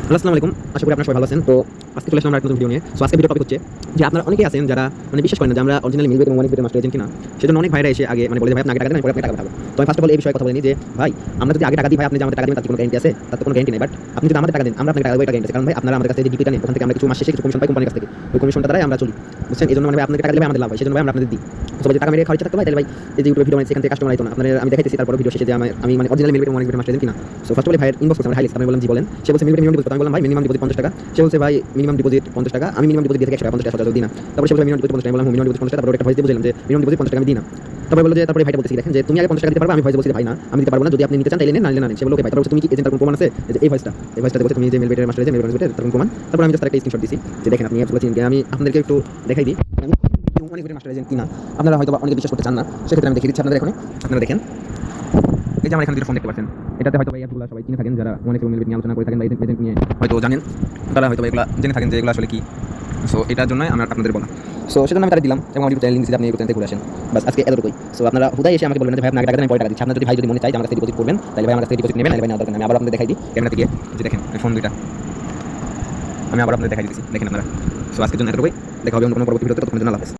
আসসালামু আলাইকুম, আশা করি আপনারা সবাই ভালো আছেন। তো আজকে চলে আসলাম আমরা একটা নতুন ভিডিও নিয়ে। সো আজকে ভিডিও টপিক হচ্ছে যে আপনারা অনেকেই আছেন যারা মানে বিশ্বাস করেন না যে আমরা অরিজিনালি মিলবেট এবং অনেক বেটের মাস্টার এজেন্ট কিনা। সেজন্য অনেক ভাইরা এসে আগে মানে বলে যে ভাই আপনি আগে টাকা দেন, পরে আপনি টাকা পাঠাবো। তো আমি ফার্স্ট অফ অল এই বিষয়ে কথা বলিনি যে ভাই আমরা যদি আগে টাকা দিই ভাই আপনি যে আমাদের টাকা দিবেন তার কি কোনো গ্যারান্টি আছে? তার তো কোনো গ্যারান্টি নেই। বাট আপনি যদি আমাদের টাকা দেন আমরা আপনাকে টাকা দেব, এটা গ্যারান্টি আছে। কারণ ভাই আপনারা আমাদের কাছে যে ডিপিটা নেন ওখান থেকে আমরা কিছু মাস শেষে কিছু কমিশন পাই কোম্পানির কাছ থেকে। ওই কমিশনটা দ্বারাই আমরা চলি, বুঝছেন? এই জন্য মানে ভাই আপনাদের টাকা দিলে ভাই আমাদের লাভ হয়, সেজন্য ভাই আমরা আপনাদের দিই। সবাই যে টাকা মেরে খাওয়াইতে থাকতে ভাই তাহলে ভাই এই যে ইউটিউবে ভিডিও বানাইছি এখান থেকে কাস্টমার আইতো না। আপনাদের আমি দেখাইতেছি তারপরে ভিডিও শেষে যে আমি মানে অরিজিনাল মিলবেট এবং অনেক বেটের মাস্টার এজেন্ট কিনা। সো ফার্স্ট অফ অল ভাইয়ের ইনবক্স করতে আমি হাইলাইট আমি বললাম জি বলেন। সে বলছে মিলবেট মিনিমাম ডিপোজিট, আমি বললাম ভাই মিনিমাম ডিপোজিট 50 টাকা। সে বলছে ভাই মিনিমাম ডিপোজিট 50 টাকা, আমি মিনিমাম ডিপোজিট দিয়ে থেকে 100 টাকা 50 টাকা সচরাচর দিই না। তারপরে সে বলছে মিনিমাম ডিপোজিট 50 টাকা, আমি বললাম মিনিমাম ডিপোজিট 50 টাকা। তারপরে একটা ভয়েস দিয়ে বুঝাইলাম যে মিনিমাম ডিপোজিট 50 টাকা আমি দিই না। তারপরে বললো যে তারপরে ভাইটা বলতেছি দেখেন যে তুমি আগে 50 টাকা দিতে পারবে, আমি ভয়েস বলছি ভাই না আমি দিতে পারবো না, যদি আপনি নিতে চান তাইলে নেন না নিলে না নেন। সে বললো ওকে ভাই, তারপর তুমি কি এজেন্টার কোনো প্রমাণ আছে যে এই ভয়েসটা বলছে তুমি যে মেলবেটের মাস্টার এজেন্ট মেলবেটের তার কোনো প্রমাণ? তারপর আমি জাস্ট একটা স্ক্রিনশট দিছি যে দেখেন আপনি অ্যাপসগুলো চিনেন। আমি আপনাদেরকে একটু দেখাই দিই আমি অনেক বেটের মাস্টার এজেন্ট কিনা। আপনারা হয়তো অনেকে বিশ্বাস করতে চান না, সেক্ষেত্রে আমি দেখিয়ে দিচ্ছি আপনাদের। এখন আপনারা দেখেন এই যে আমার এখানে দুটো ফোন দেখতে পাচ্ছেন, এটাতে হয়তো এই অ্যাপগুলো সবাই চিনে থাকেন, যারা অনেক মেলবেট নিয়ে আলোচনা করে থাকেন বা এজেন্ট নিয়ে হয়তো জানেন, তারা হয়তো এগুলো জেনে থাকেন যে এগুলো আসলে কি। সো এটার জন্য আমি আপনাদের বলা। সো সেজন্য আমি তারা দিলাম এবং আমার ইউটিউব চ্যানেল লিংক দিচ্ছি, আপনি ইউটিউব চ্যানেল ঘুরে আসেন। বাস আজকে এতটুকুই। সো আপনারা হুদাই এসে আমাকে বলবেন যে ভাই আপনি আগে টাকা দেন আমি পরে টাকা দিচ্ছি। আপনার যদি ভাই যদি মনে চায় যে আমার কাছে ডিপোজিট করবেন তাহলে ভাই আমার কাছে ডিপোজিট নেবেন, নাহলে ভাই নেওয়ার দরকার নেই। আমি আবার আপনাদের দেখাই দিই ক্যামেরা থেকে, যে দেখেন ফোন দুইটা আমি আবার আপনাদের দেখাই দিচ্ছি, দেখেন আপনারা। সো আজকের জন্য এতটুকুই, দেখা হবে অন্য কোনো পরবর্তী ভিডিওতে, ততক্ষণের জন্য আল্লাহ হাফেজ।